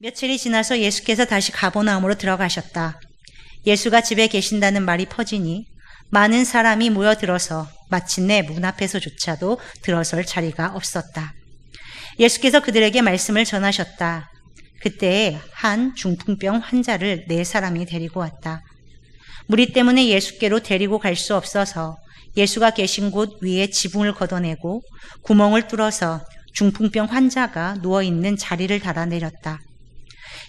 며칠이 지나서 예수께서 다시 가버나움으로 들어가셨다. 예수가 집에 계신다는 말이 퍼지니 많은 사람이 모여들어서 마침내 문 앞에서조차도 들어설 자리가 없었다. 예수께서 그들에게 말씀을 전하셨다. 그때에 한 중풍병 환자를 4사람이 데리고 왔다. 무리 때문에 예수께로 데리고 갈 수 없어서 예수가 계신 곳 위에 지붕을 걷어내고 구멍을 뚫어서 중풍병 환자가 누워있는 자리를 달아내렸다.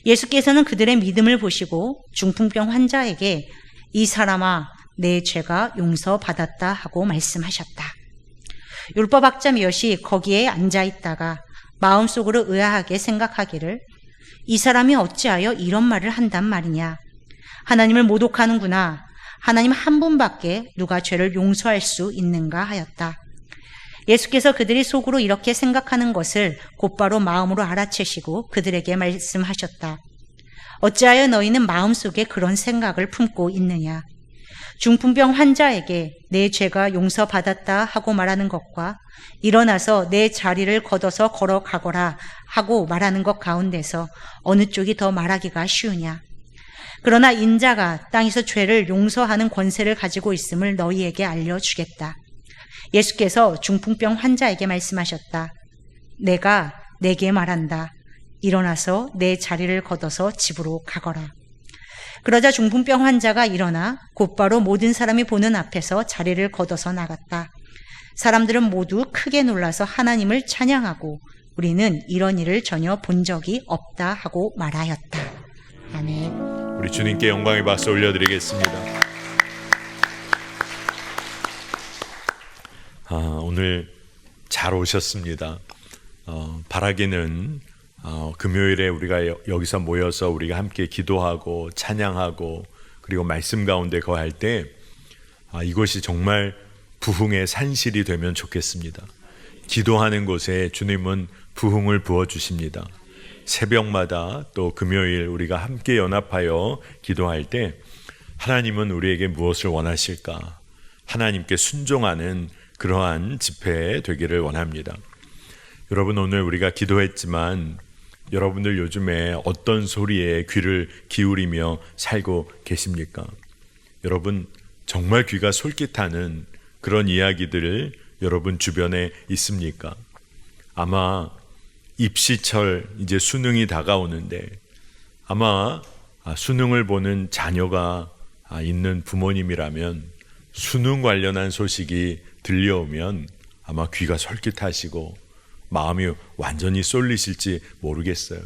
예수께서는 그들의 믿음을 보시고 중풍병 환자에게 이 사람아 내 죄가 용서받았다 하고 말씀하셨다. 율법학자 몇이 거기에 앉아있다가 마음속으로 의아하게 생각하기를 이 사람이 어찌하여 이런 말을 한단 말이냐. 하나님을 모독하는구나. 하나님 한 분밖에 누가 죄를 용서할 수 있는가 하였다. 예수께서 그들이 속으로 이렇게 생각하는 것을 곧바로 마음으로 알아채시고 그들에게 말씀하셨다. 어찌하여 너희는 마음속에 그런 생각을 품고 있느냐. 중풍병 환자에게 내 죄가 용서받았다 하고 말하는 것과 일어나서 내 자리를 걷어서 걸어가거라 하고 말하는 것 가운데서 어느 쪽이 더 말하기가 쉬우냐. 그러나 인자가 땅에서 죄를 용서하는 권세를 가지고 있음을 너희에게 알려주겠다. 예수께서 중풍병 환자에게 말씀하셨다. 내가 내게 말한다. 일어나서 내 자리를 걷어서 집으로 가거라. 그러자 중풍병 환자가 일어나 곧바로 모든 사람이 보는 앞에서 자리를 걷어서 나갔다. 사람들은 모두 크게 놀라서 하나님을 찬양하고 우리는 이런 일을 전혀 본 적이 없다 하고 말하였다. 아멘. 우리 주님께 영광의 박수 올려드리겠습니다. 오늘 잘 오셨습니다. 바라기는 금요일에 우리가 여기서 모여서 우리가 함께 기도하고 찬양하고 그리고 말씀 가운데 거할 때 이것이 정말 부흥의 산실이 되면 좋겠습니다. 기도하는 곳에 주님은 부흥을 부어주십니다. 새벽마다 또 금요일 우리가 함께 연합하여 기도할 때 하나님은 우리에게 무엇을 원하실까? 하나님께 순종하는 그러한 집회 되기를 원합니다. 여러분, 오늘 우리가 기도했지만 여러분들 요즘에 어떤 소리에 귀를 기울이며 살고 계십니까? 여러분, 정말 귀가 솔깃하는 그런 이야기들 여러분 주변에 있습니까? 아마 입시철 이제 수능이 다가오는데 아마 수능을 보는 자녀가 있는 부모님이라면 수능 관련한 소식이 들려오면 아마 귀가 솔깃하시고 마음이 완전히 쏠리실지 모르겠어요.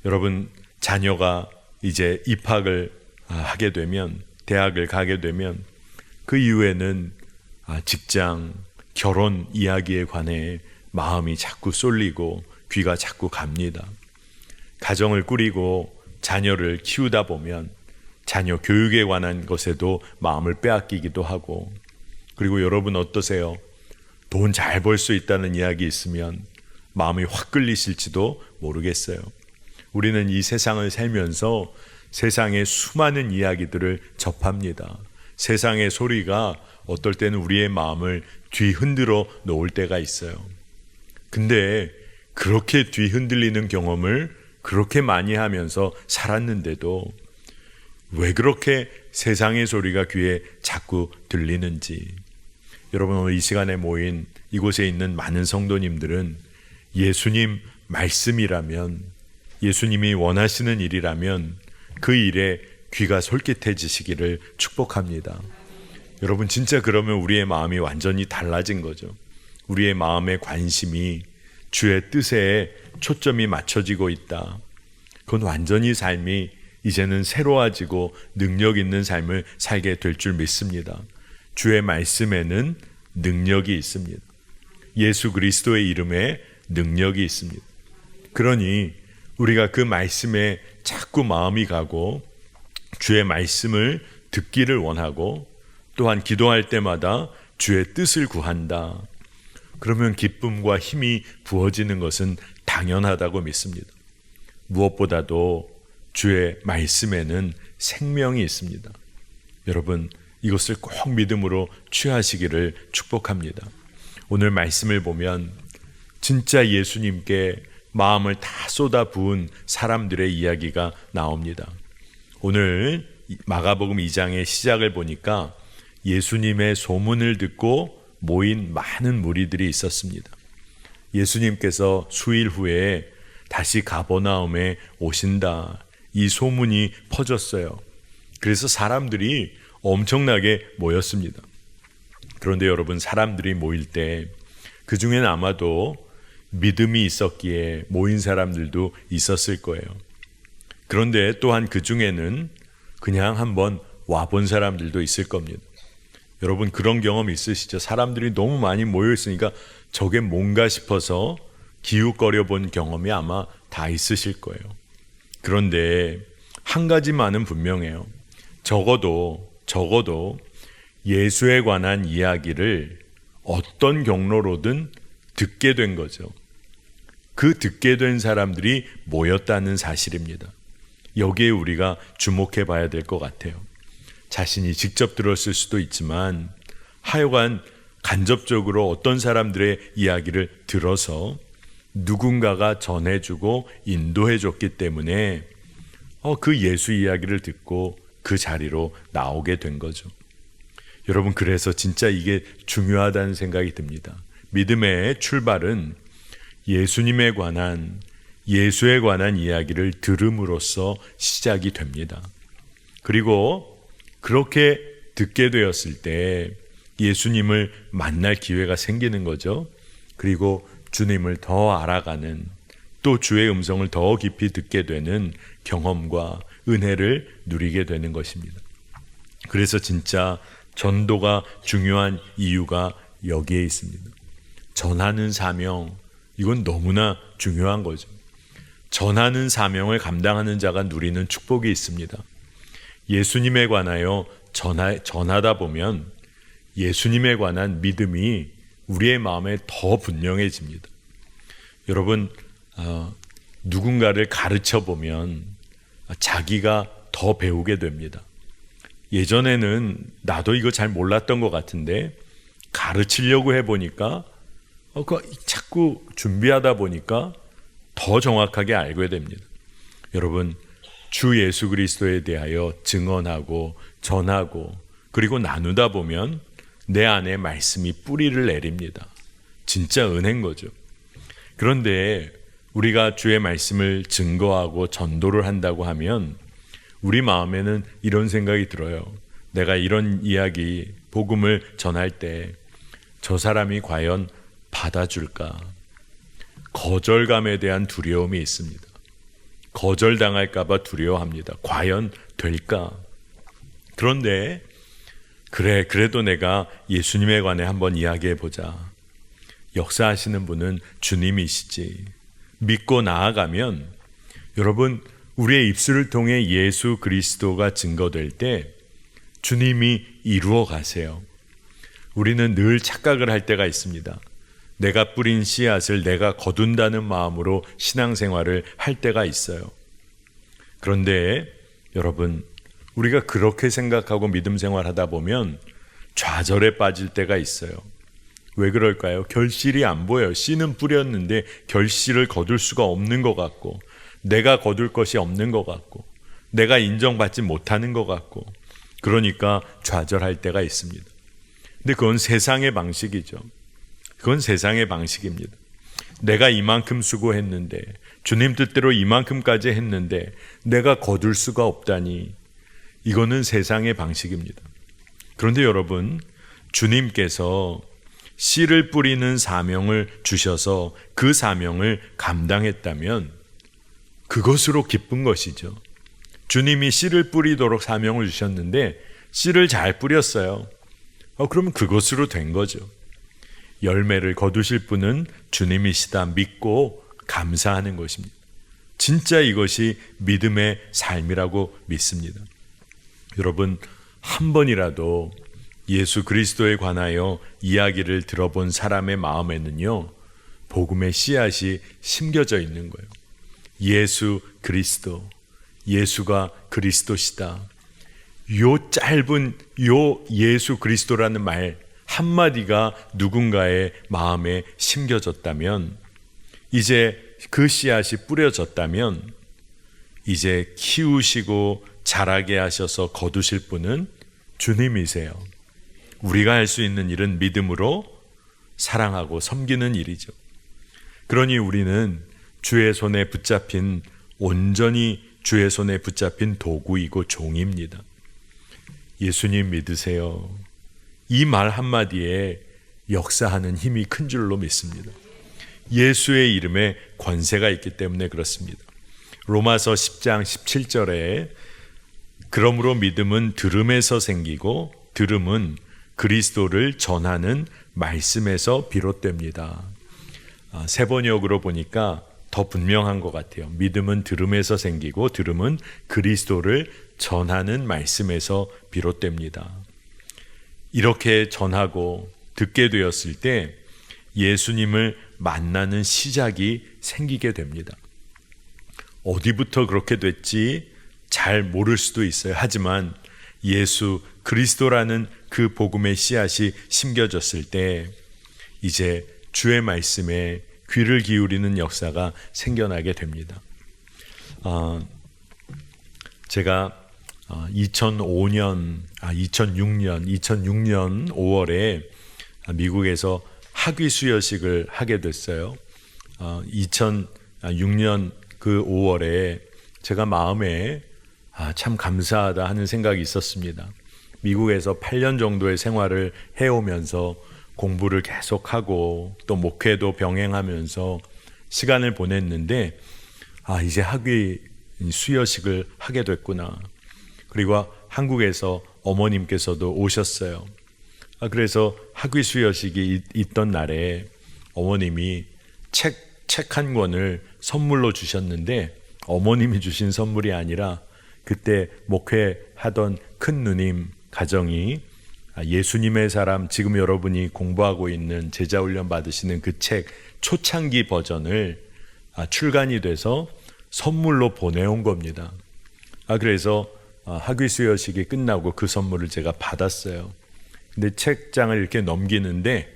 여러분, 자녀가 이제 입학을 하게 되면, 대학을 가게 되면 그 이후에는 직장, 결혼 이야기에 관해 마음이 자꾸 쏠리고 귀가 자꾸 갑니다. 가정을 꾸리고 자녀를 키우다 보면 자녀 교육에 관한 것에도 마음을 빼앗기기도 하고, 그리고 여러분 어떠세요? 돈 잘 벌 수 있다는 이야기 있으면 마음이 확 끌리실지도 모르겠어요. 우리는 이 세상을 살면서 세상의 수많은 이야기들을 접합니다. 세상의 소리가 어떨 때는 우리의 마음을 뒤흔들어 놓을 때가 있어요. 근데 그렇게 뒤흔들리는 경험을 그렇게 많이 하면서 살았는데도 왜 그렇게 세상의 소리가 귀에 자꾸 들리는지, 여러분 오늘 이 시간에 모인 이곳에 있는 많은 성도님들은 예수님 말씀이라면, 예수님이 원하시는 일이라면 그 일에 귀가 솔깃해지시기를 축복합니다. 여러분, 진짜 그러면 우리의 마음이 완전히 달라진 거죠. 우리의 마음의 관심이 주의 뜻에 초점이 맞춰지고 있다. 그건 완전히 삶이 이제는 새로워지고 능력 있는 삶을 살게 될 줄 믿습니다. 주의 말씀에는 능력이 있습니다. 예수 그리스도의 이름에 능력이 있습니다. 그러니 우리가 그 말씀에 자꾸 마음이 가고 주의 말씀을 듣기를 원하고 또한 기도할 때마다 주의 뜻을 구한다. 그러면 기쁨과 힘이 부어지는 것은 당연하다고 믿습니다. 무엇보다도 주의 말씀에는 생명이 있습니다. 여러분, 이것을 꼭 믿음으로 취하시기를 축복합니다. 오늘 말씀을 보면 진짜 예수님께 마음을 다 쏟아부은 사람들의 이야기가 나옵니다. 오늘 마가복음 2장의 시작을 보니까 예수님의 소문을 듣고 모인 많은 무리들이 있었습니다. 예수님께서 수일 후에 다시 가버나움에 오신다, 이 소문이 퍼졌어요. 그래서 사람들이 엄청나게 모였습니다. 그런데 여러분, 사람들이 모일 때 그 중에는 아마도 믿음이 있었기에 모인 사람들도 있었을 거예요. 그런데 또한 그 중에는 그냥 한번 와본 사람들도 있을 겁니다. 여러분, 그런 경험 있으시죠? 사람들이 너무 많이 모여 있으니까 저게 뭔가 싶어서 기웃거려 본 경험이 아마 다 있으실 거예요. 그런데 한 가지만은 분명해요. 적어도 예수에 관한 이야기를 어떤 경로로든 듣게 된 거죠. 그 듣게 된 사람들이 모였다는 사실입니다. 여기에 우리가 주목해 봐야 될 것 같아요. 자신이 직접 들었을 수도 있지만 하여간 간접적으로 어떤 사람들의 이야기를 들어서 누군가가 전해주고 인도해줬기 때문에 그 예수 이야기를 듣고 그 자리로 나오게 된 거죠. 여러분, 그래서 진짜 이게 중요하다는 생각이 듭니다. 믿음의 출발은 예수에 관한 이야기를 들음으로써 시작이 됩니다. 그리고 그렇게 듣게 되었을 때 예수님을 만날 기회가 생기는 거죠. 그리고 주님을 더 알아가는, 또 주의 음성을 더 깊이 듣게 되는 경험과 은혜를 누리게 되는 것입니다. 그래서 진짜 전도가 중요한 이유가 여기에 있습니다. 전하는 사명, 이건 너무나 중요한 거죠. 전하는 사명을 감당하는 자가 누리는 축복이 있습니다. 예수님에 관하여 전하다 보면 예수님에 관한 믿음이 우리의 마음에 더 분명해집니다. 여러분, 누군가를 가르쳐 보면 자기가 더 배우게 됩니다. 예전에는 나도 이거 잘 몰랐던 것 같은데 가르치려고 해보니까 자꾸 준비하다 보니까 더 정확하게 알게 됩니다. 여러분, 주 예수 그리스도에 대하여 증언하고 전하고 그리고 나누다 보면 내 안에 말씀이 뿌리를 내립니다. 진짜 은혜인 거죠. 그런데 우리가 주의 말씀을 증거하고 전도를 한다고 하면 우리 마음에는 이런 생각이 들어요. 내가 이런 이야기, 복음을 전할 때 저 사람이 과연 받아줄까? 거절감에 대한 두려움이 있습니다. 거절당할까 봐 두려워합니다. 과연 될까? 그런데 그래도 내가 예수님에 관해 한번 이야기해보자. 역사하시는 분은 주님이시지. 믿고 나아가면 여러분, 우리의 입술을 통해 예수 그리스도가 증거될 때 주님이 이루어 가세요. 우리는 늘 착각을 할 때가 있습니다. 내가 뿌린 씨앗을 내가 거둔다는 마음으로 신앙생활을 할 때가 있어요. 그런데 여러분, 우리가 그렇게 생각하고 믿음 생활하다 보면 좌절에 빠질 때가 있어요. 왜 그럴까요? 결실이 안 보여요. 씨는 뿌렸는데 결실을 거둘 수가 없는 것 같고, 내가 거둘 것이 없는 것 같고, 내가 인정받지 못하는 것 같고, 그러니까 좌절할 때가 있습니다. 근데 그건 세상의 방식이죠. 그건 세상의 방식입니다. 내가 이만큼 수고했는데, 주님 뜻대로 이만큼까지 했는데 내가 거둘 수가 없다니, 이거는 세상의 방식입니다. 그런데 여러분, 주님께서 씨를 뿌리는 사명을 주셔서 그 사명을 감당했다면 그것으로 기쁜 것이죠. 주님이 씨를 뿌리도록 사명을 주셨는데 씨를 잘 뿌렸어요. 그러면 그것으로 된 거죠. 열매를 거두실 분은 주님이시다 믿고 감사하는 것입니다. 진짜 이것이 믿음의 삶이라고 믿습니다. 여러분, 한 번이라도 예수 그리스도에 관하여 이야기를 들어본 사람의 마음에는요, 복음의 씨앗이 심겨져 있는 거예요. 예수 그리스도, 예수가 그리스도시다. 요 짧은 요 예수 그리스도라는 말 한마디가 누군가의 마음에 심겨졌다면 이제 그 씨앗이 뿌려졌다면 이제 키우시고 자라게 하셔서 거두실 분은 주님이세요. 우리가 할 수 있는 일은 믿음으로 사랑하고 섬기는 일이죠. 그러니 우리는 주의 손에 붙잡힌, 온전히 주의 손에 붙잡힌 도구이고 종입니다. 예수님 믿으세요. 이 말 한마디에 역사하는 힘이 큰 줄로 믿습니다. 예수의 이름에 권세가 있기 때문에 그렇습니다. 로마서 10장 17절에 그러므로 믿음은 들음에서 생기고 들음은 그리스도를 전하는 말씀에서 비롯됩니다. 세 번역으로 보니까 더 분명한 것 같아요. 믿음은 들음에서 생기고 들음은 그리스도를 전하는 말씀에서 비롯됩니다. 이렇게 전하고 듣게 되었을 때 예수님을 만나는 시작이 생기게 됩니다. 어디부터 그렇게 됐지 잘 모를 수도 있어요. 하지만 예수 그리스도라는 그 복음의 씨앗이 심겨졌을 때 이제 주의 말씀에 귀를 기울이는 역사가 생겨나게 됩니다. 제가 2006년 5월에 미국에서 학위 수여식을 하게 됐어요. 2006년 그 5월에 제가 마음에 참 감사하다 하는 생각이 있었습니다. 미국에서 8년 정도의 생활을 해오면서 공부를 계속하고 또 목회도 병행하면서 시간을 보냈는데 이제 학위 수여식을 하게 됐구나. 그리고 한국에서 어머님께서도 오셨어요. 그래서 학위 수여식이 있던 날에 어머님이 책 한 권을 선물로 주셨는데 어머님이 주신 선물이 아니라 그때 목회하던 큰 누님 가정이 예수님의 사람, 지금 여러분이 공부하고 있는 제자훈련 받으시는 그 책 초창기 버전을 출간이 돼서 선물로 보내온 겁니다. 그래서 학위 수여식이 끝나고 그 선물을 제가 받았어요. 근데 책장을 이렇게 넘기는데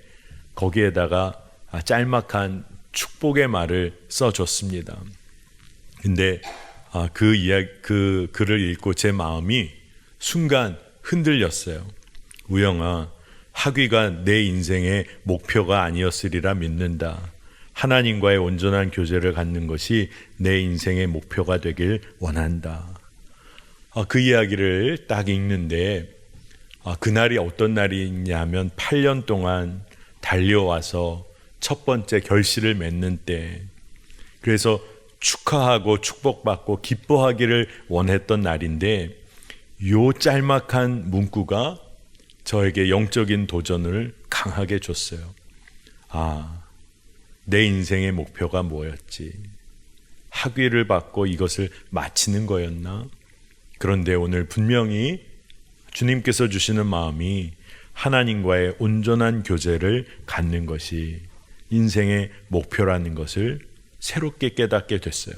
거기에다가 짤막한 축복의 말을 써줬습니다. 근데 그 글을 읽고 제 마음이 순간 흔들렸어요. 우영아, 학위가 내 인생의 목표가 아니었으리라 믿는다. 하나님과의 온전한 교제를 갖는 것이 내 인생의 목표가 되길 원한다. 그 이야기를 딱 읽는데 그날이 어떤 날이냐면 8년 동안 달려와서 첫 번째 결실을 맺는 때, 그래서 축하하고 축복받고 기뻐하기를 원했던 날인데 요 짤막한 문구가 저에게 영적인 도전을 강하게 줬어요. 내 인생의 목표가 뭐였지? 학위를 받고 이것을 마치는 거였나? 그런데 오늘 분명히 주님께서 주시는 마음이 하나님과의 온전한 교제를 갖는 것이 인생의 목표라는 것을 새롭게 깨닫게 됐어요.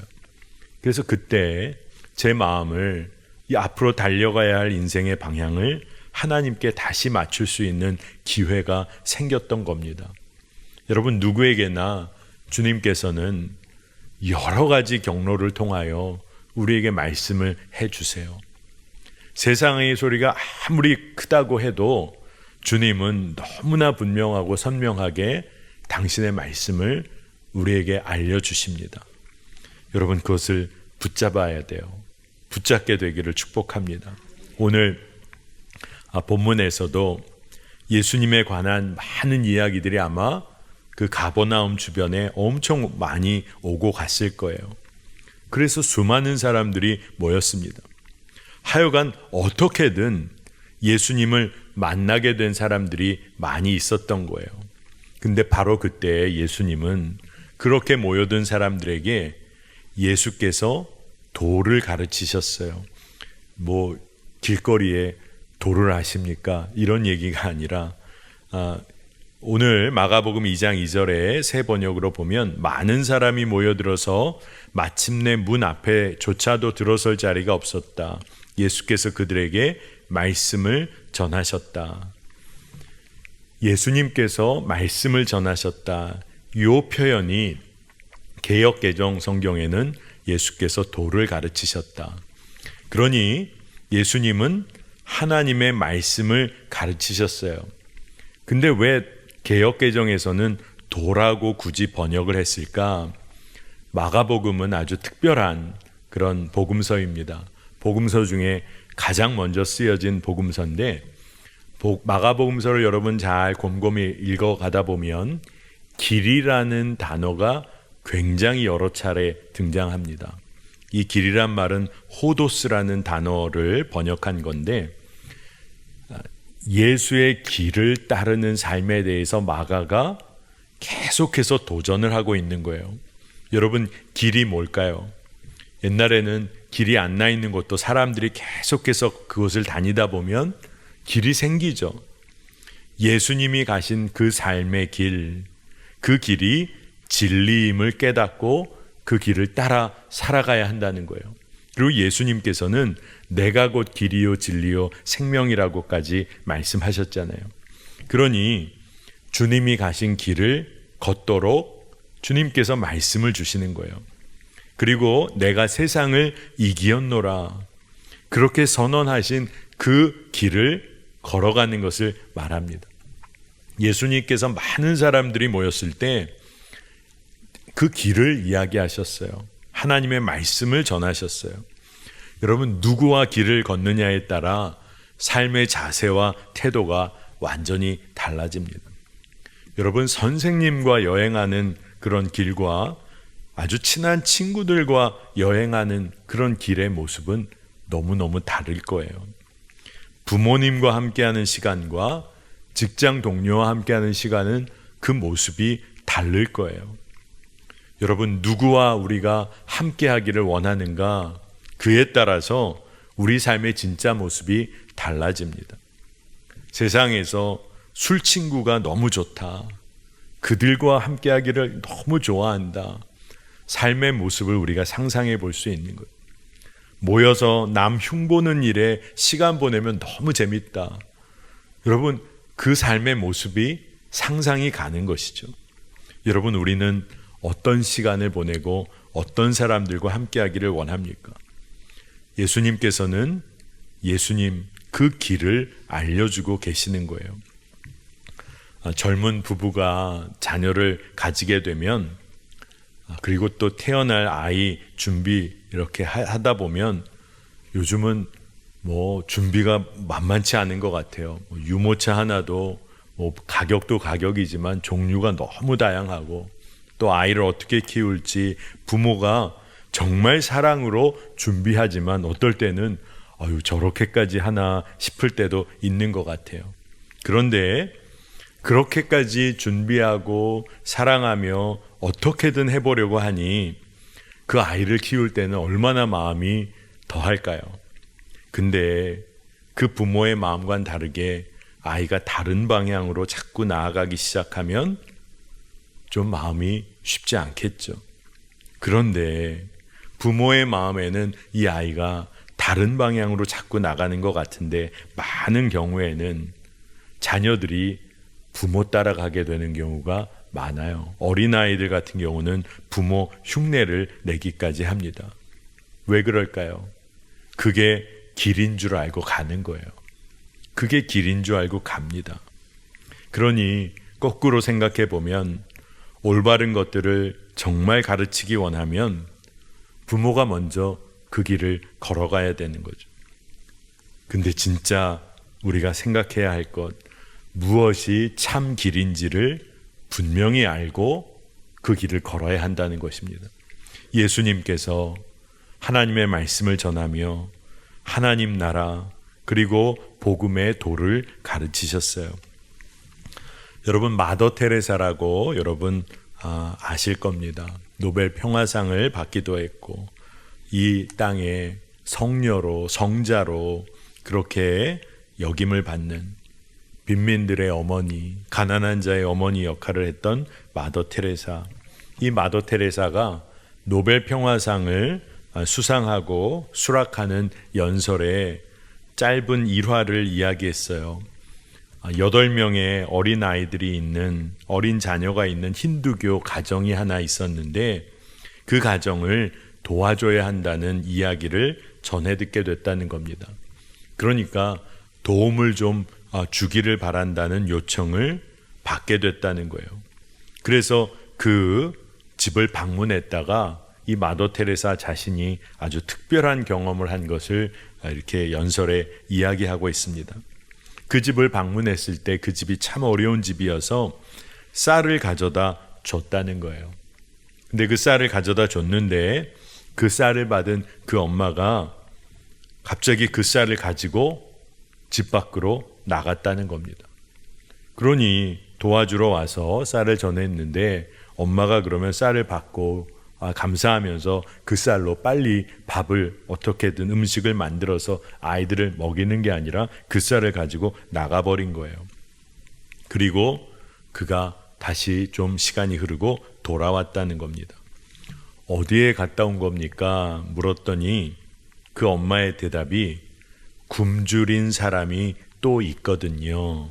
그래서 그때 제 마음을 이 앞으로 달려가야 할 인생의 방향을 하나님께 다시 맞출 수 있는 기회가 생겼던 겁니다. 여러분, 누구에게나 주님께서는 여러 가지 경로를 통하여 우리에게 말씀을 해주세요. 세상의 소리가 아무리 크다고 해도 주님은 너무나 분명하고 선명하게 당신의 말씀을 우리에게 알려주십니다. 여러분, 그것을 붙잡아야 돼요. 붙잡게 되기를 축복합니다. 오늘 본문에서도 예수님에 관한 많은 이야기들이 아마 그 가버나움 주변에 엄청 많이 오고 갔을 거예요. 그래서 수많은 사람들이 모였습니다. 하여간 어떻게든 예수님을 만나게 된 사람들이 많이 있었던 거예요. 근데 바로 그때 예수님은 그렇게 모여든 사람들에게 예수께서 도를 가르치셨어요. 길거리에 도를 아십니까? 이런 얘기가 아니라 오늘 마가복음 2장 2절에 새 번역으로 보면 많은 사람이 모여들어서 마침내 문 앞에 조차도 들어설 자리가 없었다. 예수께서 그들에게 말씀을 전하셨다. 예수님께서 말씀을 전하셨다. 이 표현이 개역 개정 성경에는 예수께서 도를 가르치셨다. 그러니 예수님은 하나님의 말씀을 가르치셨어요. 근데 왜 개역 개정에서는 도라고 굳이 번역을 했을까? 마가복음은 아주 특별한 그런 복음서입니다. 복음서 중에 가장 먼저 쓰여진 복음서인데, 마가복음서를 여러분 잘 곰곰이 읽어가다 보면 길이라는 단어가 굉장히 여러 차례 등장합니다. 이 길이란 말은 호도스라는 단어를 번역한 건데, 예수의 길을 따르는 삶에 대해서 마가가 계속해서 도전을 하고 있는 거예요. 여러분, 길이 뭘까요? 옛날에는 길이 안 나 있는 곳도 사람들이 계속해서 그곳을 다니다 보면 길이 생기죠. 예수님이 가신 그 삶의 길, 그 길이 진리임을 깨닫고 그 길을 따라 살아가야 한다는 거예요. 그리고 예수님께서는 내가 곧 길이요 진리요 생명이라고까지 말씀하셨잖아요. 그러니 주님이 가신 길을 걷도록 주님께서 말씀을 주시는 거예요. 그리고 내가 세상을 이기었노라, 그렇게 선언하신 그 길을 걸어가는 것을 말합니다. 예수님께서 많은 사람들이 모였을 때 그 길을 이야기하셨어요. 하나님의 말씀을 전하셨어요. 여러분, 누구와 길을 걷느냐에 따라 삶의 자세와 태도가 완전히 달라집니다. 여러분, 선생님과 여행하는 그런 길과 아주 친한 친구들과 여행하는 그런 길의 모습은 너무너무 다를 거예요. 부모님과 함께하는 시간과 직장 동료와 함께하는 시간은 그 모습이 다를 거예요. 여러분, 누구와 우리가 함께하기를 원하는가, 그에 따라서 우리 삶의 진짜 모습이 달라집니다. 세상에서 술 친구가 너무 좋다, 그들과 함께하기를 너무 좋아한다, 삶의 모습을 우리가 상상해 볼 수 있는 거예요. 모여서 남 흉보는 일에 시간 보내면 너무 재밌다. 여러분, 그 삶의 모습이 상상이 가는 것이죠. 여러분, 우리는 어떤 시간을 보내고 어떤 사람들과 함께하기를 원합니까? 예수님께서는 예수님 그 길을 알려주고 계시는 거예요. 젊은 부부가 자녀를 가지게 되면, 그리고 또 태어날 아이 준비 이렇게 하다 보면 요즘은 준비가 만만치 않은 것 같아요. 유모차 하나도 가격도 가격이지만 종류가 너무 다양하고, 또 아이를 어떻게 키울지 부모가 정말 사랑으로 준비하지만 어떨 때는 저렇게까지 하나 싶을 때도 있는 것 같아요. 그런데 그렇게까지 준비하고 사랑하며 어떻게든 해보려고 하니 그 아이를 키울 때는 얼마나 마음이 더할까요? 근데 그 부모의 마음과는 다르게 아이가 다른 방향으로 자꾸 나아가기 시작하면 좀 마음이 쉽지 않겠죠. 그런데 부모의 마음에는 이 아이가 다른 방향으로 자꾸 나가는 것 같은데, 많은 경우에는 자녀들이 부모 따라가게 되는 경우가 많아요. 어린아이들 같은 경우는 부모 흉내를 내기까지 합니다. 왜 그럴까요? 그게 길인 줄 알고 가는 거예요. 그게 길인 줄 알고 갑니다. 그러니 거꾸로 생각해 보면 올바른 것들을 정말 가르치기 원하면 부모가 먼저 그 길을 걸어가야 되는 거죠. 근데 진짜 우리가 생각해야 할 것, 무엇이 참 길인지를 분명히 알고 그 길을 걸어야 한다는 것입니다. 예수님께서 하나님의 말씀을 전하며 하나님 나라 그리고 복음의 도를 가르치셨어요. 여러분, 마더 테레사라고 여러분 아실 겁니다. 노벨 평화상을 받기도 했고 이 땅의 성녀로, 성자로 그렇게 역임을 받는 빈민들의 어머니, 가난한 자의 어머니 역할을 했던 마더 테레사. 이 마더 테레사가 노벨 평화상을 수상하고 수락하는 연설에 짧은 일화를 이야기했어요. 8명의 어린 아이들이 있는, 어린 자녀가 있는 힌두교 가정이 하나 있었는데 그 가정을 도와줘야 한다는 이야기를 전해 듣게 됐다는 겁니다. 그러니까 도움을 좀 주기를 바란다는 요청을 받게 됐다는 거예요. 그래서 그 집을 방문했다가 이 마더 테레사 자신이 아주 특별한 경험을 한 것을 이렇게 연설에 이야기하고 있습니다. 그 집을 방문했을 때 그 집이 참 어려운 집이어서 쌀을 가져다 줬다는 거예요. 근데 그 쌀을 가져다 줬는데 그 쌀을 받은 그 엄마가 갑자기 그 쌀을 가지고 집 밖으로 나갔다는 겁니다. 그러니 도와주러 와서 쌀을 전했는데 엄마가 그러면 쌀을 받고 감사하면서 그 쌀로 빨리 밥을 어떻게든 음식을 만들어서 아이들을 먹이는 게 아니라 그 쌀을 가지고 나가버린 거예요. 그리고 그가 다시 좀 시간이 흐르고 돌아왔다는 겁니다. 어디에 갔다 온 겁니까? 물었더니 그 엄마의 대답이 굶주린 사람이 또 있거든요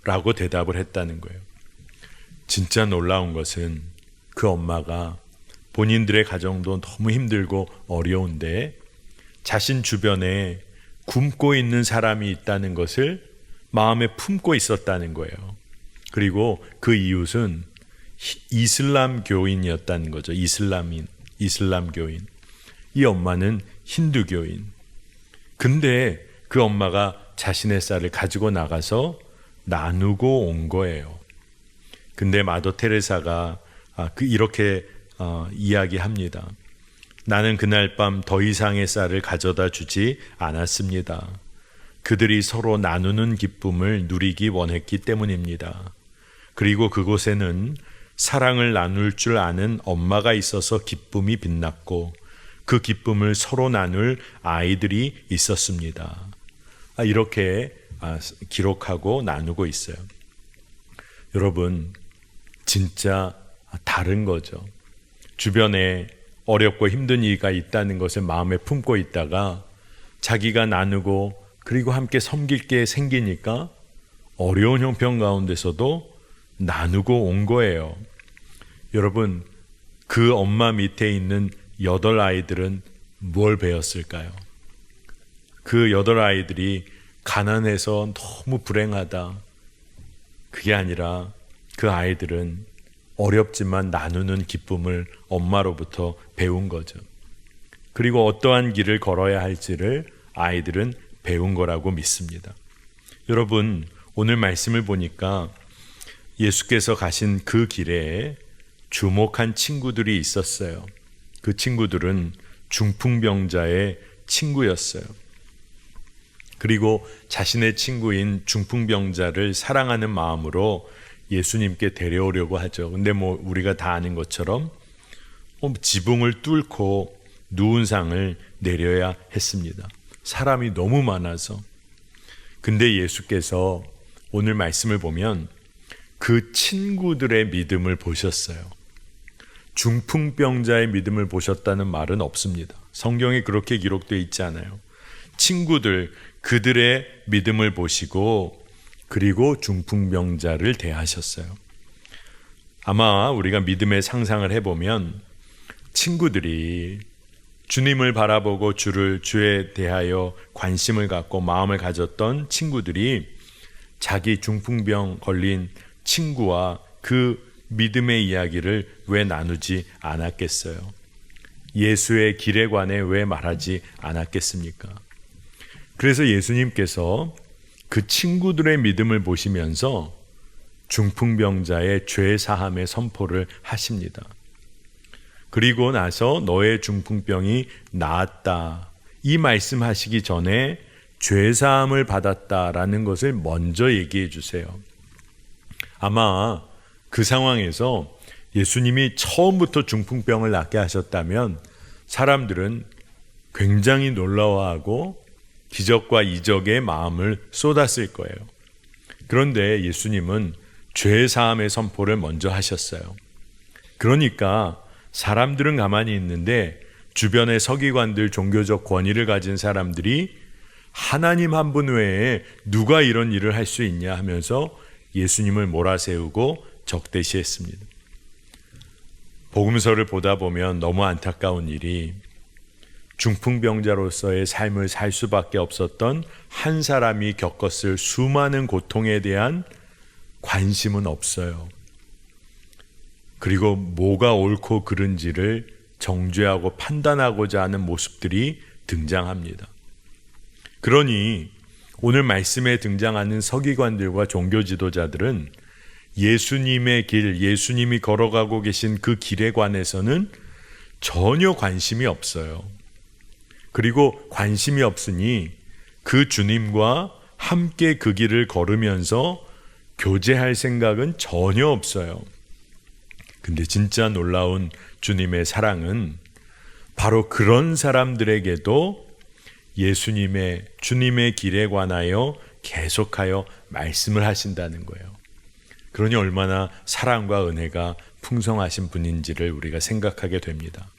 라고 대답을 했다는 거예요. 진짜 놀라운 것은 그 엄마가 본인들의 가정도 너무 힘들고 어려운데 자신 주변에 굶고 있는 사람이 있다는 것을 마음에 품고 있었다는 거예요. 그리고 그 이웃은 이슬람 교인이었다는 거죠. 이슬람 교인. 이 엄마는 힌두교인. 근데 그 엄마가 자신의 쌀을 가지고 나가서 나누고 온 거예요. 근데 마더 테레사가 이렇게 이야기합니다. 나는 그날 밤 더 이상의 쌀을 가져다 주지 않았습니다. 그들이 서로 나누는 기쁨을 누리기 원했기 때문입니다. 그리고 그곳에는 사랑을 나눌 줄 아는 엄마가 있어서 기쁨이 빛났고 그 기쁨을 서로 나눌 아이들이 있었습니다. 이렇게 기록하고 나누고 있어요. 여러분, 진짜 다른 거죠. 주변에 어렵고 힘든 이가 있다는 것을 마음에 품고 있다가 자기가 나누고 그리고 함께 섬길 게 생기니까 어려운 형편 가운데서도 나누고 온 거예요. 여러분, 그 엄마 밑에 있는 8아이들은 뭘 배웠을까요? 그 8아이들이 가난해서 너무 불행하다. 그게 아니라 그 아이들은 어렵지만 나누는 기쁨을 엄마로부터 배운 거죠. 그리고 어떠한 길을 걸어야 할지를 아이들은 배운 거라고 믿습니다. 여러분, 오늘 말씀을 보니까 예수께서 가신 그 길에 주목한 친구들이 있었어요. 그 친구들은 중풍병자의 친구였어요. 그리고 자신의 친구인 중풍병자를 사랑하는 마음으로 예수님께 데려오려고 하죠. 근데 우리가 다 아는 것처럼 지붕을 뚫고 누운 상을 내려야 했습니다. 사람이 너무 많아서. 근데 예수께서 오늘 말씀을 보면 그 친구들의 믿음을 보셨어요. 중풍병자의 믿음을 보셨다는 말은 없습니다. 성경에 그렇게 기록되어 있지 않아요. 친구들, 그들의 믿음을 보시고 그리고 중풍병자를 대하셨어요. 아마 우리가 믿음의 상상을 해보면 친구들이 주님을 바라보고 주에 대하여 관심을 갖고 마음을 가졌던 친구들이 자기 중풍병 걸린 친구와 그 믿음의 이야기를 왜 나누지 않았겠어요? 예수의 길에 관해 왜 말하지 않았겠습니까? 그래서 예수님께서 그 친구들의 믿음을 보시면서 중풍병자의 죄 사함의 선포를 하십니다. 그리고 나서 너의 중풍병이 나았다. 이 말씀하시기 전에 죄 사함을 받았다라는 것을 먼저 얘기해 주세요. 아마 그 상황에서 예수님이 처음부터 중풍병을 낫게 하셨다면 사람들은 굉장히 놀라워하고 기적과 이적의 마음을 쏟았을 거예요. 그런데 예수님은 죄 사함의 선포를 먼저 하셨어요. 그러니까 사람들은 가만히 있는데 주변의 서기관들, 종교적 권위를 가진 사람들이 하나님 한 분 외에 누가 이런 일을 할 수 있냐 하면서 예수님을 몰아세우고 적대시했습니다. 복음서를 보다 보면 너무 안타까운 일이 중풍병자로서의 삶을 살 수밖에 없었던 한 사람이 겪었을 수많은 고통에 대한 관심은 없어요. 그리고 뭐가 옳고 그른지를 정죄하고 판단하고자 하는 모습들이 등장합니다. 그러니 오늘 말씀에 등장하는 서기관들과 종교 지도자들은 예수님의 길, 예수님이 걸어가고 계신 그 길에 관해서는 전혀 관심이 없어요. 그리고 관심이 없으니 그 주님과 함께 그 길을 걸으면서 교제할 생각은 전혀 없어요. 근데 진짜 놀라운 주님의 사랑은 바로 그런 사람들에게도 예수님의, 주님의 길에 관하여 계속하여 말씀을 하신다는 거예요. 그러니 얼마나 사랑과 은혜가 풍성하신 분인지를 우리가 생각하게 됩니다.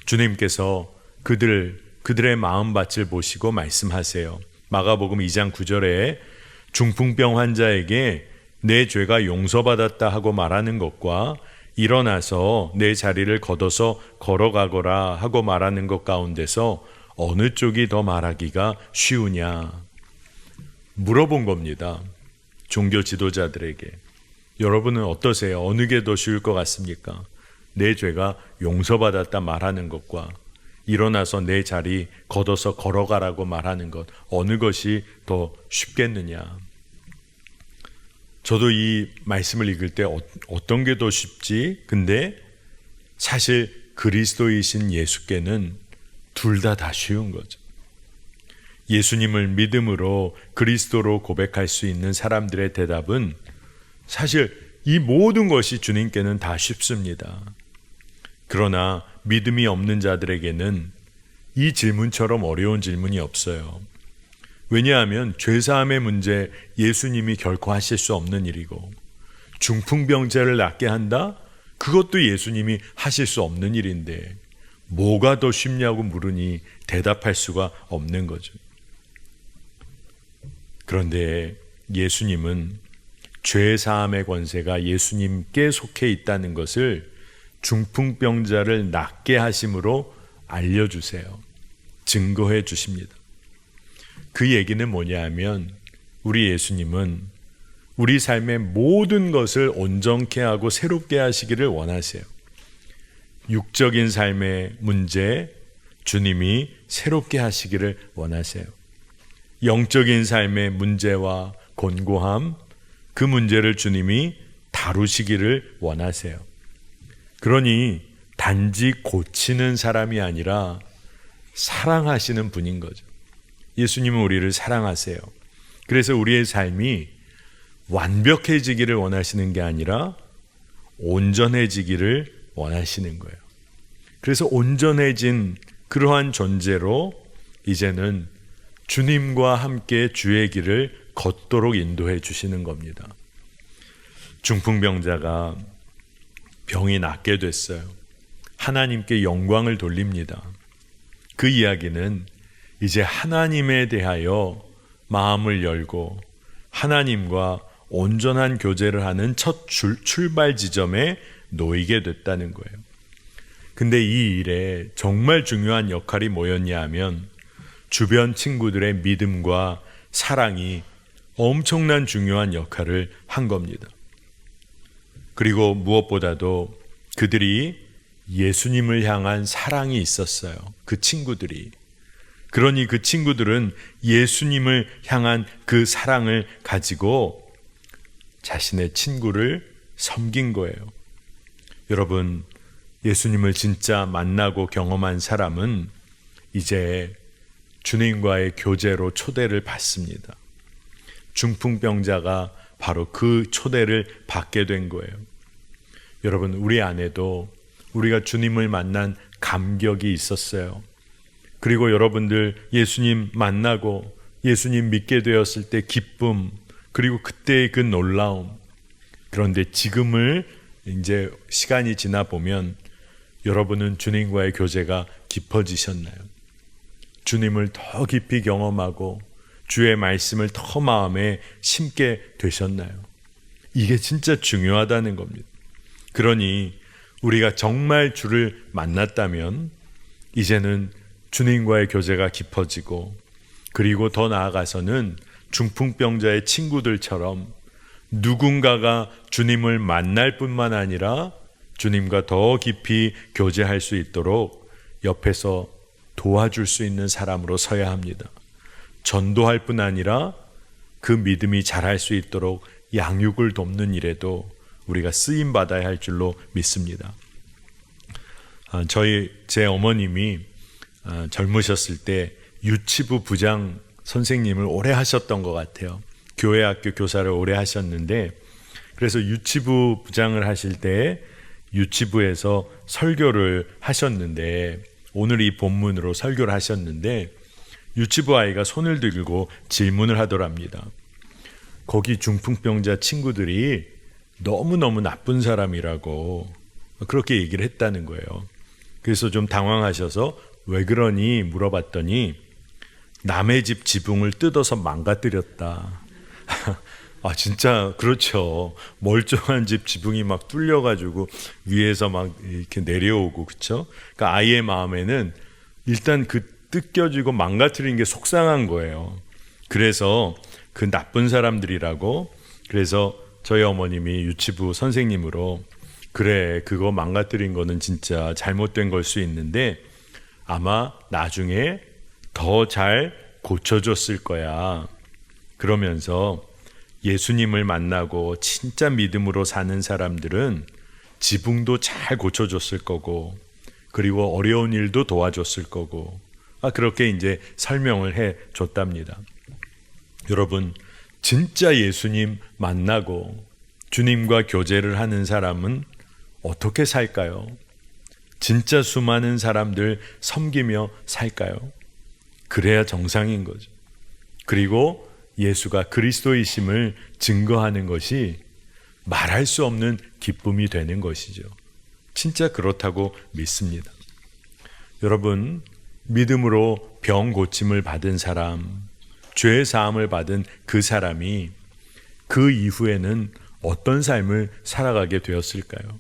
주님께서 그들의 마음밭을 보시고 말씀하세요. 마가복음 2장 9절에 중풍병 환자에게 내 죄가 용서받았다 하고 말하는 것과 일어나서 내 자리를 걷어서 걸어가거라 하고 말하는 것 가운데서 어느 쪽이 더 말하기가 쉬우냐 물어본 겁니다. 종교 지도자들에게. 여러분은 어떠세요? 어느 게 더 쉬울 것 같습니까? 내 죄가 용서받았다 말하는 것과 일어나서 내 자리 걷어서 걸어가라고 말하는 것, 어느 것이 더 쉽겠느냐? 저도 이 말씀을 읽을 때 어떤 게 더 쉽지? 근데 사실 그리스도이신 예수께는 둘 다 쉬운 거죠. 예수님을 믿음으로 그리스도로 고백할 수 있는 사람들의 대답은 사실 이 모든 것이 주님께는 다 쉽습니다. 그러나 믿음이 없는 자들에게는 이 질문처럼 어려운 질문이 없어요. 왜냐하면 죄사함의 문제 예수님이 결코 하실 수 없는 일이고, 중풍병자를 낫게 한다? 그것도 예수님이 하실 수 없는 일인데 뭐가 더 쉽냐고 물으니 대답할 수가 없는 거죠. 그런데 예수님은 죄사함의 권세가 예수님께 속해 있다는 것을 중풍병자를 낫게 하심으로 알려주세요. 증거해 주십니다. 그 얘기는 뭐냐 하면 우리 예수님은 우리 삶의 모든 것을 온전케 하고 새롭게 하시기를 원하세요. 육적인 삶의 문제 주님이 새롭게 하시기를 원하세요. 영적인 삶의 문제와 곤고함 그 문제를 주님이 다루시기를 원하세요. 그러니 단지 고치는 사람이 아니라 사랑하시는 분인 거죠. 예수님은 우리를 사랑하세요. 그래서 우리의 삶이 완벽해지기를 원하시는 게 아니라 온전해지기를 원하시는 거예요. 그래서 온전해진 그러한 존재로 이제는 주님과 함께 주의 길을 걷도록 인도해 주시는 겁니다. 중풍병자가 병이 낫게 됐어요. 하나님께 영광을 돌립니다. 그 이야기는 이제 하나님에 대하여 마음을 열고 하나님과 온전한 교제를 하는 첫 출발 지점에 놓이게 됐다는 거예요. 근데 이 일에 정말 중요한 역할이 뭐였냐 하면 주변 친구들의 믿음과 사랑이 엄청난 중요한 역할을 한 겁니다. 그리고 무엇보다도 그들이 예수님을 향한 사랑이 있었어요. 그 친구들이. 그러니 그 친구들은 예수님을 향한 그 사랑을 가지고 자신의 친구를 섬긴 거예요. 여러분, 예수님을 진짜 만나고 경험한 사람은 이제 주님과의 교제로 초대를 받습니다. 중풍병자가 바로 그 초대를 받게 된 거예요. 여러분, 우리 안에도 우리가 주님을 만난 감격이 있었어요. 그리고 여러분들 예수님 만나고 예수님 믿게 되었을 때 기쁨, 그리고 그때의 그 놀라움. 그런데 지금을 이제 시간이 지나 보면 여러분은 주님과의 교제가 깊어지셨나요? 주님을 더 깊이 경험하고 주의 말씀을 더 마음에 심게 되셨나요? 이게 진짜 중요하다는 겁니다. 그러니 우리가 정말 주를 만났다면 이제는 주님과의 교제가 깊어지고, 그리고 더 나아가서는 중풍병자의 친구들처럼 누군가가 주님을 만날 뿐만 아니라 주님과 더 깊이 교제할 수 있도록 옆에서 도와줄 수 있는 사람으로 서야 합니다. 전도할 뿐 아니라 그 믿음이 자랄 수 있도록 양육을 돕는 일에도 우리가 쓰임받아야 할 줄로 믿습니다. 제 어머님이 젊으셨을 때 유치부 부장 선생님을 오래 하셨던 것 같아요. 교회 학교 교사를 오래 하셨는데, 그래서 유치부 부장을 하실 때 유치부에서 설교를 하셨는데, 오늘 이 본문으로 설교를 하셨는데 유치부 아이가 손을 들고 질문을 하더랍니다. 거기 중풍병자 친구들이 너무너무 나쁜 사람이라고 그렇게 얘기를 했다는 거예요. 그래서 좀 당황하셔서 왜 그러니 물어봤더니 남의 집 지붕을 뜯어서 망가뜨렸다. 아, 진짜 그렇죠. 멀쩡한 집 지붕이 막 뚫려가지고 위에서 막 이렇게 내려오고, 그렇죠? 그러니까 아이의 마음에는 일단 그 뜯겨지고 망가뜨린 게 속상한 거예요. 그래서 그 나쁜 사람들이라고, 그래서 저희 어머님이 유치부 선생님으로 그래, 그거 망가뜨린 거는 진짜 잘못된 걸 수 있는데 아마 나중에 더 잘 고쳐줬을 거야. 그러면서 예수님을 만나고 진짜 믿음으로 사는 사람들은 지붕도 잘 고쳐줬을 거고, 그리고 어려운 일도 도와줬을 거고, 그렇게 이제 설명을 해 줬답니다. 여러분, 진짜 예수님 만나고 주님과 교제를 하는 사람은 어떻게 살까요? 진짜 수많은 사람들 섬기며 살까요? 그래야 정상인 거죠. 그리고 예수가 그리스도이심을 증거하는 것이 말할 수 없는 기쁨이 되는 것이죠. 진짜 그렇다고 믿습니다. 여러분, 믿음으로 병 고침을 받은 사람, 죄 사함을 받은 그 사람이 그 이후에는 어떤 삶을 살아가게 되었을까요?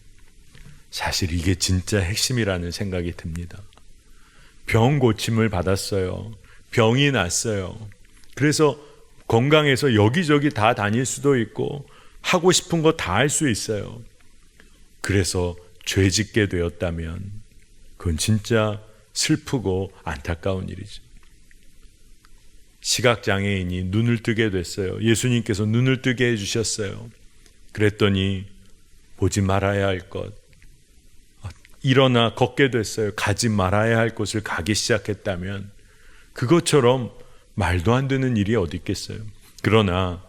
사실 이게 진짜 핵심이라는 생각이 듭니다. 병 고침을 받았어요. 병이 났어요. 그래서 건강해서 여기저기 다 다닐 수도 있고 하고 싶은 거 다 할 수 있어요. 그래서 죄 짓게 되었다면 그건 진짜 슬프고 안타까운 일이죠. 시각장애인이 눈을 뜨게 됐어요. 예수님께서 눈을 뜨게 해주셨어요. 그랬더니 보지 말아야 할 것, 일어나 걷게 됐어요. 가지 말아야 할 곳을 가기 시작했다면 그것처럼 말도 안 되는 일이 어디 있겠어요. 그러나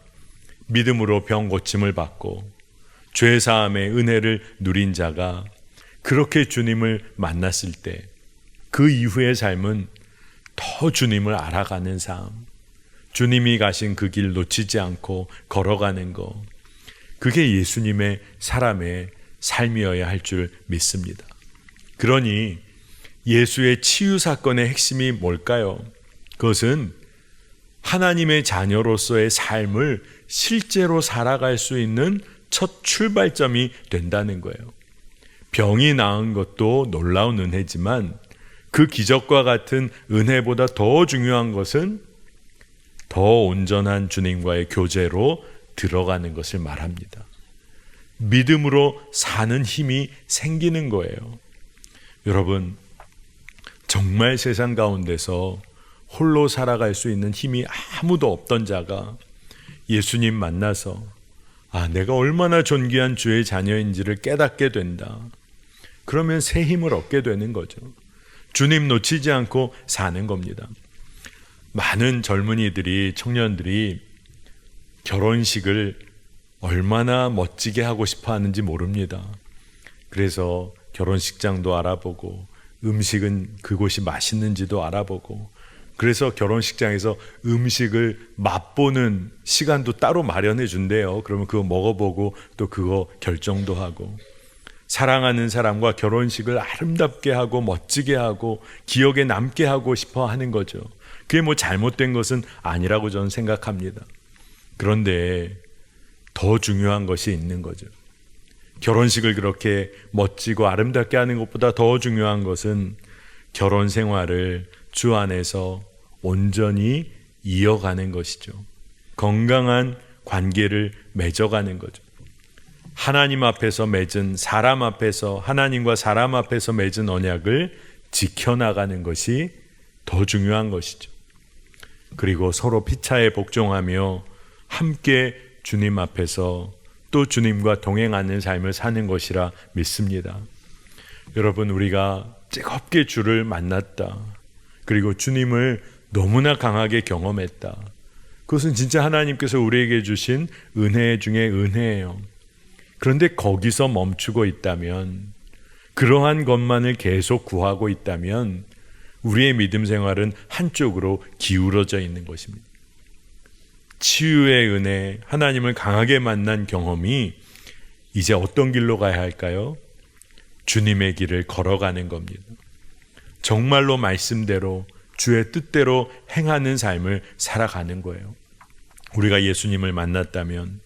믿음으로 병 고침을 받고 죄 사함의 은혜를 누린 자가 그렇게 주님을 만났을 때 그 이후의 삶은 더 주님을 알아가는 삶, 주님이 가신 그 길 놓치지 않고 걸어가는 것, 그게 예수님의 사람의 삶이어야 할 줄 믿습니다. 그러니 예수의 치유 사건의 핵심이 뭘까요? 그것은 하나님의 자녀로서의 삶을 실제로 살아갈 수 있는 첫 출발점이 된다는 거예요. 병이 나은 것도 놀라운 은혜지만 그 기적과 같은 은혜보다 더 중요한 것은 더 온전한 주님과의 교제로 들어가는 것을 말합니다. 믿음으로 사는 힘이 생기는 거예요. 여러분, 정말 세상 가운데서 홀로 살아갈 수 있는 힘이 아무도 없던 자가 예수님 만나서 내가 얼마나 존귀한 주의 자녀인지를 깨닫게 된다. 그러면 새 힘을 얻게 되는 거죠. 주님 놓치지 않고 사는 겁니다. 많은 젊은이들이, 청년들이 결혼식을 얼마나 멋지게 하고 싶어 하는지 모릅니다. 그래서 결혼식장도 알아보고 음식은 그곳이 맛있는지도 알아보고, 그래서 결혼식장에서 음식을 맛보는 시간도 따로 마련해 준대요. 그러면 그거 먹어보고 또 그거 결정도 하고, 사랑하는 사람과 결혼식을 아름답게 하고 멋지게 하고 기억에 남게 하고 싶어 하는 거죠. 그게 뭐 잘못된 것은 아니라고 저는 생각합니다. 그런데 더 중요한 것이 있는 거죠. 결혼식을 그렇게 멋지고 아름답게 하는 것보다 더 중요한 것은 결혼 생활을 주 안에서 온전히 이어가는 것이죠. 건강한 관계를 맺어가는 거죠. 하나님 앞에서 맺은, 사람 앞에서, 하나님과 사람 앞에서 맺은 언약을 지켜나가는 것이 더 중요한 것이죠. 그리고 서로 피차에 복종하며 함께 주님 앞에서 또 주님과 동행하는 삶을 사는 것이라 믿습니다. 여러분, 우리가 뜨겁게 주를 만났다. 그리고 주님을 너무나 강하게 경험했다. 그것은 진짜 하나님께서 우리에게 주신 은혜 중에 은혜예요. 그런데 거기서 멈추고 있다면, 그러한 것만을 계속 구하고 있다면 우리의 믿음 생활은 한쪽으로 기울어져 있는 것입니다. 치유의 은혜, 하나님을 강하게 만난 경험이 이제 어떤 길로 가야 할까요? 주님의 길을 걸어가는 겁니다. 정말로 말씀대로 주의 뜻대로 행하는 삶을 살아가는 거예요. 우리가 예수님을 만났다면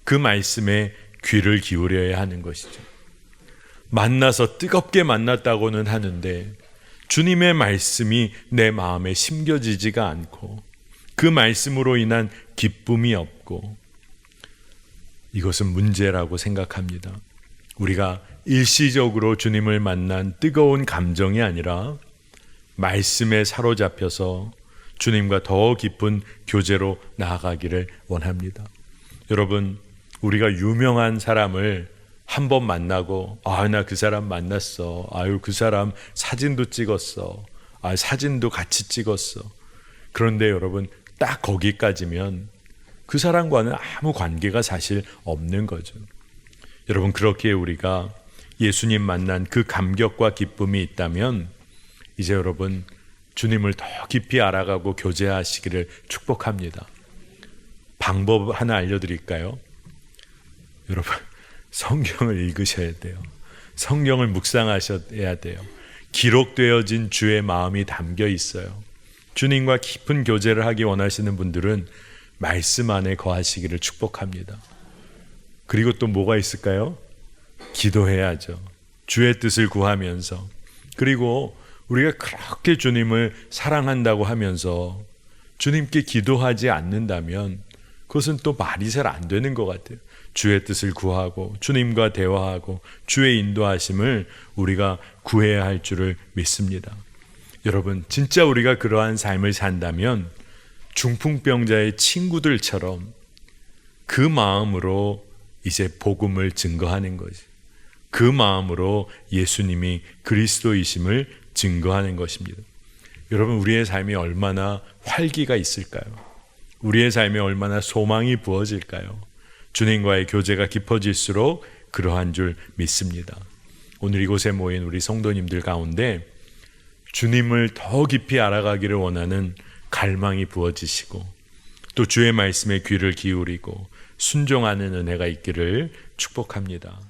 그 말씀에 귀를 기울여야 하는 것이죠. 만나서 뜨겁게 만났다고는 하는데 주님의 말씀이 내 마음에 심겨지지가 않고 그 말씀으로 인한 기쁨이 없고, 이것은 문제라고 생각합니다. 우리가 일시적으로 주님을 만난 뜨거운 감정이 아니라 말씀에 사로잡혀서 주님과 더 깊은 교제로 나아가기를 원합니다. 여러분, 우리가 유명한 사람을 한 번 만나고 나 그 사람 만났어. 아유, 그 사람 사진도 찍었어. 사진도 같이 찍었어. 그런데 여러분, 딱 거기까지면 그 사람과는 아무 관계가 사실 없는 거죠. 여러분, 그렇게 우리가 예수님 만난 그 감격과 기쁨이 있다면 이제 여러분, 주님을 더 깊이 알아가고 교제하시기를 축복합니다. 방법 하나 알려드릴까요? 여러분, 성경을 읽으셔야 돼요. 성경을 묵상하셔야 돼요. 기록되어진 주의 마음이 담겨 있어요. 주님과 깊은 교제를 하기 원하시는 분들은 말씀 안에 거하시기를 축복합니다. 그리고 또 뭐가 있을까요? 기도해야죠. 주의 뜻을 구하면서. 그리고 우리가 그렇게 주님을 사랑한다고 하면서 주님께 기도하지 않는다면 그것은 또 말이 잘 안 되는 것 같아요. 주의 뜻을 구하고 주님과 대화하고 주의 인도하심을 우리가 구해야 할 줄을 믿습니다. 여러분, 진짜 우리가 그러한 삶을 산다면 중풍병자의 친구들처럼 그 마음으로 이제 복음을 증거하는 거지. 그 마음으로 예수님이 그리스도이심을 증거하는 것입니다. 여러분, 우리의 삶이 얼마나 활기가 있을까요? 우리의 삶에 얼마나 소망이 부어질까요? 주님과의 교제가 깊어질수록 그러한 줄 믿습니다. 오늘 이곳에 모인 우리 성도님들 가운데 주님을 더 깊이 알아가기를 원하는 갈망이 부어지시고 또 주의 말씀에 귀를 기울이고 순종하는 은혜가 있기를 축복합니다.